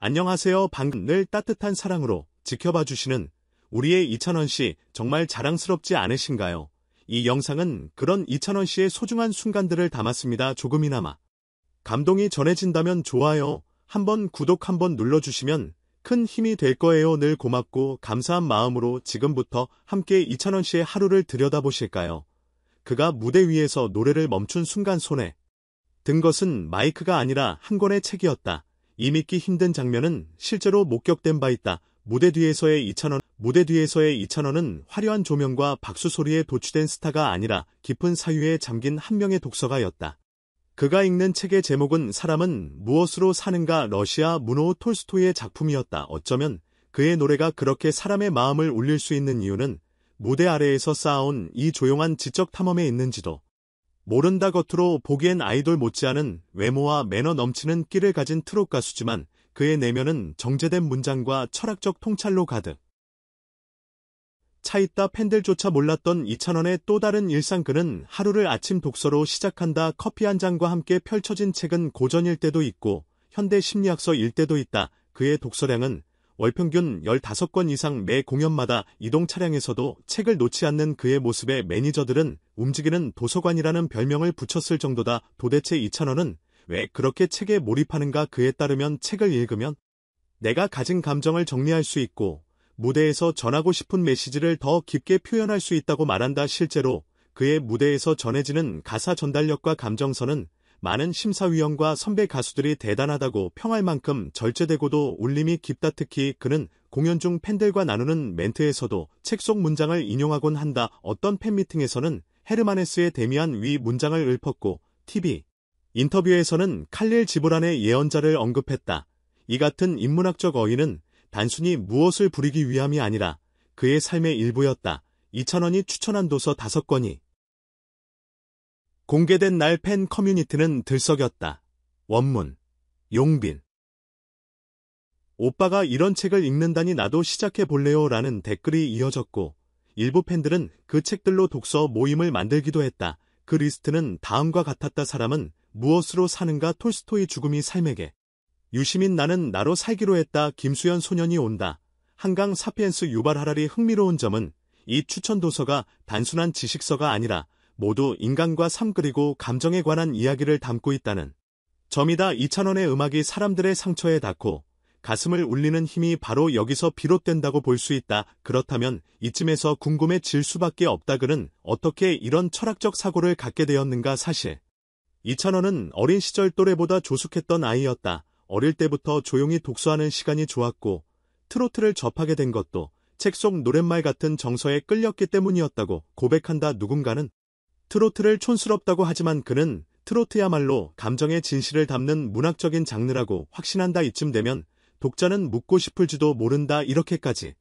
안녕하세요. 늘 따뜻한 사랑으로 지켜봐 주시는 우리의 이찬원 씨 정말 자랑스럽지 않으신가요? 이 영상은 그런 이찬원 씨의 소중한 순간들을 담았습니다. 조금이나마 감동이 전해진다면 좋아요 한번 구독 한번 눌러주시면 큰 힘이 될 거예요. 늘 고맙고 감사한 마음으로 지금부터 함께 이찬원 씨의 하루를 들여다보실까요? 그가 무대 위에서 노래를 멈춘 순간 손에 든 것은 마이크가 아니라 한 권의 책이었다. 이 믿기 힘든 장면은 실제로 목격된 바 있다. 무대 뒤에서의 이찬원은 화려한 조명과 박수 소리에 도취된 스타가 아니라 깊은 사유에 잠긴 한 명의 독서가였다. 그가 읽는 책의 제목은 사람은 무엇으로 사는가, 러시아 문호 톨스토이의 작품이었다. 어쩌면 그의 노래가 그렇게 사람의 마음을 울릴 수 있는 이유는 무대 아래에서 쌓아온 이 조용한 지적 탐험에 있는지도 모른다. 겉으로 보기엔 아이돌 못지않은 외모와 매너 넘치는 끼를 가진 트롯 가수지만 그의 내면은 정제된 문장과 철학적 통찰로 가득 차있다. 팬들조차 몰랐던 이찬원의 또 다른 일상. 그는 하루를 아침 독서로 시작한다. 커피 한 잔과 함께 펼쳐진 책은 고전일 때도 있고 현대 심리학서일 때도 있다. 그의 독서량은 월 평균 15권 이상. 매 공연마다 이동 차량에서도 책을 놓지 않는 그의 모습에 매니저들은 움직이는 도서관이라는 별명을 붙였을 정도다. 도대체 이찬원은 왜 그렇게 책에 몰입하는가? 그에 따르면 책을 읽으면 내가 가진 감정을 정리할 수 있고 무대에서 전하고 싶은 메시지를 더 깊게 표현할 수 있다고 말한다. 실제로 그의 무대에서 전해지는 가사 전달력과 감정선은 많은 심사위원과 선배 가수들이 대단하다고 평할 만큼 절제되고도 울림이 깊다. 특히 그는 공연 중 팬들과 나누는 멘트에서도 책 속 문장을 인용하곤 한다. 어떤 팬미팅에서는 헤르만 헤스의 데미안 위 문장을 읊었고 TV 인터뷰에서는 칼릴 지브란의 예언자를 언급했다. 이 같은 인문학적 어휘는 단순히 무엇을 부리기 위함이 아니라 그의 삶의 일부였다. 이찬원이 추천한 도서 5권이 공개된 날 팬 커뮤니티는 들썩였다. 원문 용빈 오빠가 이런 책을 읽는다니 나도 시작해볼래요 라는 댓글이 이어졌고 일부 팬들은 그 책들로 독서 모임을 만들기도 했다. 그 리스트는 다음과 같았다. 사람은 무엇으로 사는가, 톨스토이 죽음이 삶에게 유시민 나는 나로 살기로 했다. 김수현 소년이 온다. 한강 사피엔스 유발 하라리. 흥미로운 점은 이 추천 도서가 단순한 지식서가 아니라 모두 인간과 삶 그리고 감정에 관한 이야기를 담고 있다는 점이다. 이찬원의 음악이 사람들의 상처에 닿고 가슴을 울리는 힘이 바로 여기서 비롯된다고 볼 수 있다. 그렇다면 이쯤에서 궁금해질 수밖에 없다. 그는 어떻게 이런 철학적 사고를 갖게 되었는가? 사실 이찬원은 어린 시절 또래보다 조숙했던 아이였다. 어릴 때부터 조용히 독서하는 시간이 좋았고 트로트를 접하게 된 것도 책 속 노랫말 같은 정서에 끌렸기 때문이었다고 고백한다. 누군가는 트로트를 촌스럽다고 하지만 그는 트로트야말로 감정의 진실을 담는 문학적인 장르라고 확신한다. 이쯤 되면 독자는 묻고 싶을지도 모른다. 이렇게까지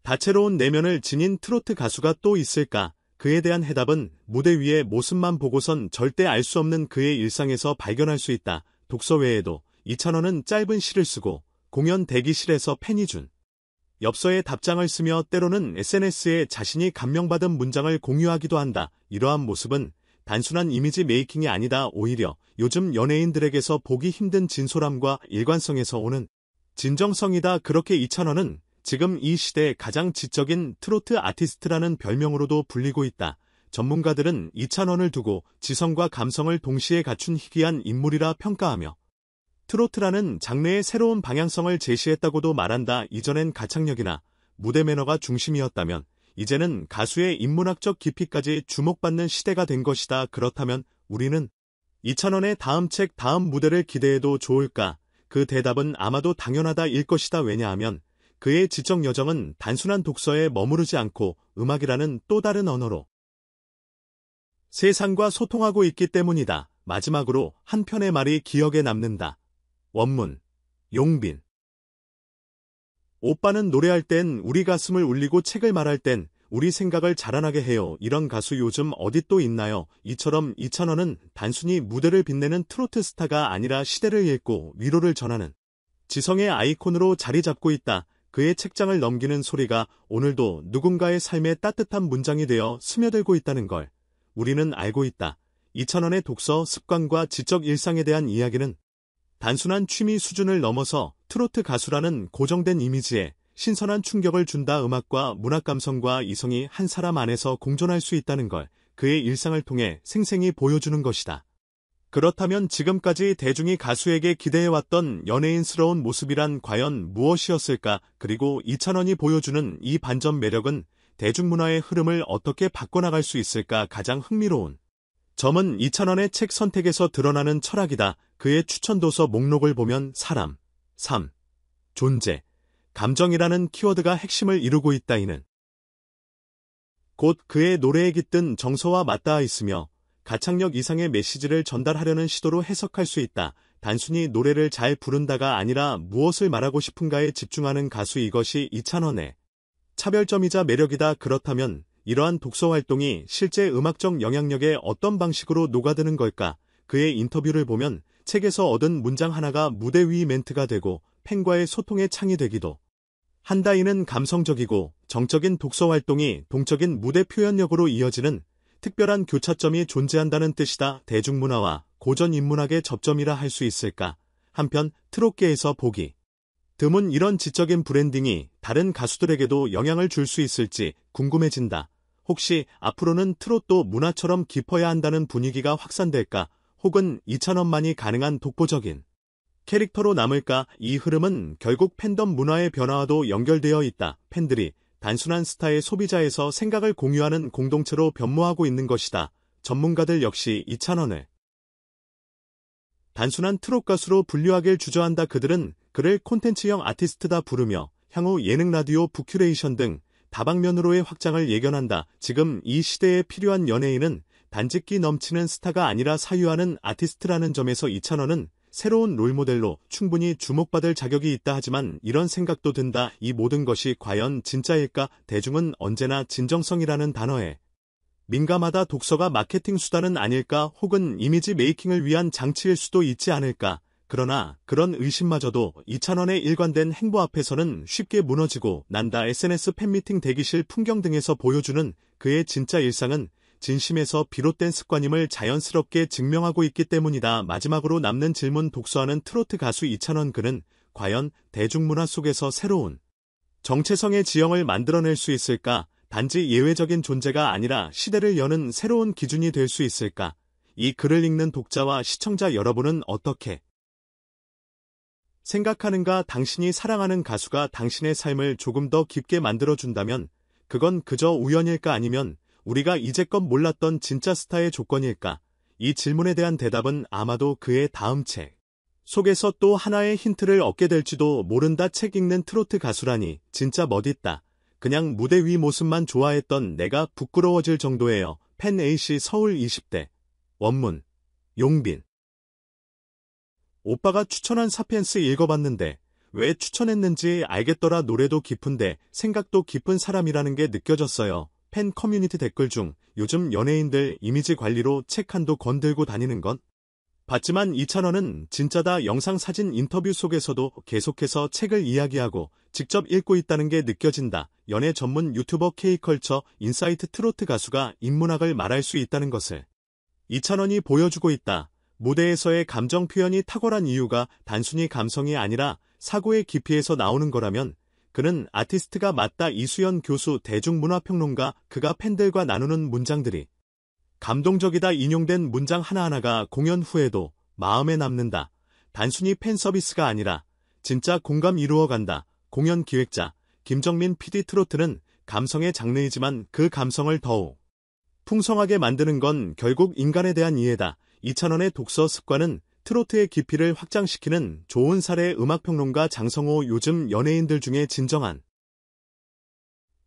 다채로운 내면을 지닌 트로트 가수가 또 있을까? 그에 대한 해답은 무대 위의 모습만 보고선 절대 알 수 없는 그의 일상에서 발견할 수 있다. 독서 외에도 이찬원은 짧은 시를 쓰고 공연 대기실에서 팬이 준 엽서에 답장을 쓰며 때로는 SNS에 자신이 감명받은 문장을 공유하기도 한다. 이러한 모습은 단순한 이미지 메이킹이 아니다. 오히려 요즘 연예인들에게서 보기 힘든 진솔함과 일관성에서 오는 진정성이다. 그렇게 이찬원은 지금 이 시대의 가장 지적인 트로트 아티스트라는 별명으로도 불리고 있다. 전문가들은 이찬원을 두고 지성과 감성을 동시에 갖춘 희귀한 인물이라 평가하며 트로트라는 장르의 새로운 방향성을 제시했다고도 말한다. 이전엔 가창력이나 무대 매너가 중심이었다면 이제는 가수의 인문학적 깊이까지 주목받는 시대가 된 것이다. 그렇다면 우리는 이찬원의 다음 책, 다음 무대를 기대해도 좋을까? 그 대답은 아마도 당연하다일 것이다. 왜냐하면 그의 지적 여정은 단순한 독서에 머무르지 않고 음악이라는 또 다른 언어로 세상과 소통하고 있기 때문이다. 마지막으로 한 편의 말이 기억에 남는다. 원문 용빈 오빠는 노래할 땐 우리 가슴을 울리고 책을 말할 땐 우리 생각을 자라나게 해요. 이런 가수 요즘 어디 또 있나요? 이처럼 이찬원은 단순히 무대를 빛내는 트로트 스타가 아니라 시대를 읽고 위로를 전하는 지성의 아이콘으로 자리 잡고 있다. 그의 책장을 넘기는 소리가 오늘도 누군가의 삶에 따뜻한 문장이 되어 스며들고 있다는 걸 우리는 알고 있다. 이찬원의 독서 습관과 지적 일상에 대한 이야기는 단순한 취미 수준을 넘어서 트로트 가수라는 고정된 이미지에 신선한 충격을 준다. 음악과 문학 감성과 이성이 한 사람 안에서 공존할 수 있다는 걸 그의 일상을 통해 생생히 보여주는 것이다. 그렇다면 지금까지 대중이 가수에게 기대해왔던 연예인스러운 모습이란 과연 무엇이었을까? 그리고 이찬원이 보여주는 이 반전 매력은 대중문화의 흐름을 어떻게 바꿔나갈 수 있을까? 가장 흥미로운 점은 이찬원의 책 선택에서 드러나는 철학이다. 그의 추천 도서 목록을 보면 사람, 삶, 존재, 감정이라는 키워드가 핵심을 이루고 있다. 이는 곧 그의 노래에 깃든 정서와 맞닿아 있으며 가창력 이상의 메시지를 전달하려는 시도로 해석할 수 있다. 단순히 노래를 잘 부른다가 아니라 무엇을 말하고 싶은가에 집중하는 가수, 이것이 이찬원의 차별점이자 매력이다. 그렇다면 이러한 독서 활동이 실제 음악적 영향력에 어떤 방식으로 녹아드는 걸까? 그의 인터뷰를 보면 책에서 얻은 문장 하나가 무대 위 멘트가 되고 팬과의 소통의 창이 되기도 한다. 이는 감성적이고 정적인 독서 활동이 동적인 무대 표현력으로 이어지는 특별한 교차점이 존재한다는 뜻이다. 대중문화와 고전 인문학의 접점이라 할 수 있을까? 한편 트롯계에서 보기 드문 이런 지적인 브랜딩이 다른 가수들에게도 영향을 줄 수 있을지 궁금해진다. 혹시 앞으로는 트롯도 문화처럼 깊어야 한다는 분위기가 확산될까? 혹은 이찬원만이 가능한 독보적인 캐릭터로 남을까? 이 흐름은 결국 팬덤 문화의 변화와도 연결되어 있다. 팬들이 단순한 스타의 소비자에서 생각을 공유하는 공동체로 변모하고 있는 것이다. 전문가들 역시 이찬원을 단순한 트롯 가수로 분류하길 주저한다. 그들은 그를 콘텐츠형 아티스트다 부르며 향후 예능 라디오 부큐레이션 등 다방면으로의 확장을 예견한다. 지금 이 시대에 필요한 연예인은 단지 끼 넘치는 스타가 아니라 사유하는 아티스트라는 점에서 이찬원은 새로운 롤모델로 충분히 주목받을 자격이 있다. 하지만 이런 생각도 든다. 이 모든 것이 과연 진짜일까? 대중은 언제나 진정성이라는 단어에 민감하다. 독서가 마케팅 수단은 아닐까? 혹은 이미지 메이킹을 위한 장치일 수도 있지 않을까? 그러나 그런 의심마저도 이찬원의 일관된 행보 앞에서는 쉽게 무너지고 난다. SNS 팬미팅, 대기실 풍경 등에서 보여주는 그의 진짜 일상은 진심에서 비롯된 습관임을 자연스럽게 증명하고 있기 때문이다. 마지막으로 남는 질문, 독서하는 트로트 가수 이찬원, 그는 과연 대중문화 속에서 새로운 정체성의 지형을 만들어낼 수 있을까? 단지 예외적인 존재가 아니라 시대를 여는 새로운 기준이 될 수 있을까? 이 글을 읽는 독자와 시청자 여러분은 어떻게 생각하는가? 당신이 사랑하는 가수가 당신의 삶을 조금 더 깊게 만들어준다면 그건 그저 우연일까? 아니면 우리가 이제껏 몰랐던 진짜 스타의 조건일까? 이 질문에 대한 대답은 아마도 그의 다음 책 속에서 또 하나의 힌트를 얻게 될지도 모른다. 책 읽는 트로트 가수라니 진짜 멋있다. 그냥 무대 위 모습만 좋아했던 내가 부끄러워질 정도예요. 팬 A씨, 서울 20대. 원문 용빈. 오빠가 추천한 사피엔스 읽어봤는데 왜 추천했는지 알겠더라. 노래도 깊은데 생각도 깊은 사람이라는 게 느껴졌어요. 팬 커뮤니티 댓글 중 요즘 연예인들 이미지 관리로 책 한도 건들고 다니는 건 봤지만 이찬원은 진짜다. 영상, 사진, 인터뷰 속에서도 계속해서 책을 이야기하고 직접 읽고 있다는 게 느껴진다. 연예 전문 유튜버 K컬처 인사이트 트로트 가수가 인문학을 말할 수 있다는 것을 이찬원이 보여주고 있다. 무대에서의 감정 표현이 탁월한 이유가 단순히 감성이 아니라 사고의 깊이에서 나오는 거라면 그는 아티스트가 맞다. 이수연 교수, 대중문화평론가. 그가 팬들과 나누는 문장들이 감동적이다. 인용된 문장 하나하나가 공연 후에도 마음에 남는다. 단순히 팬 서비스가 아니라 진짜 공감 이루어간다. 공연 기획자 김정민 PD, 트로트는 감성의 장르이지만 그 감성을 더욱 풍성하게 만드는 건 결국 인간에 대한 이해다. 이찬원의 독서 습관은 트로트의 깊이를 확장시키는 좋은 사례. 음악평론가 장성호, 요즘 연예인들 중에 진정한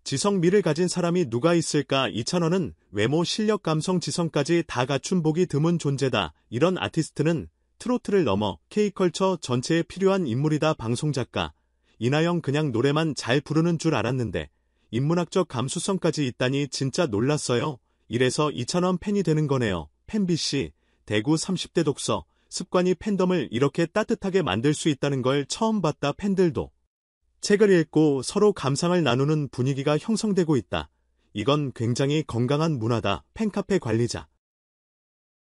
지성미를 가진 사람이 누가 있을까? 이찬원은 외모, 실력, 감성, 지성까지 다 갖춘 보기 드문 존재다. 이런 아티스트는 트로트를 넘어 K컬처 전체에 필요한 인물이다. 방송작가 이나영, 그냥 노래만 잘 부르는 줄 알았는데 인문학적 감수성까지 있다니 진짜 놀랐어요. 이래서 이찬원 팬이 되는 거네요. 팬 B씨, 대구 30대. 독서 습관이 팬덤을 이렇게 따뜻하게 만들 수 있다는 걸 처음 봤다. 팬들도 책을 읽고 서로 감상을 나누는 분위기가 형성되고 있다. 이건 굉장히 건강한 문화다. 팬카페 관리자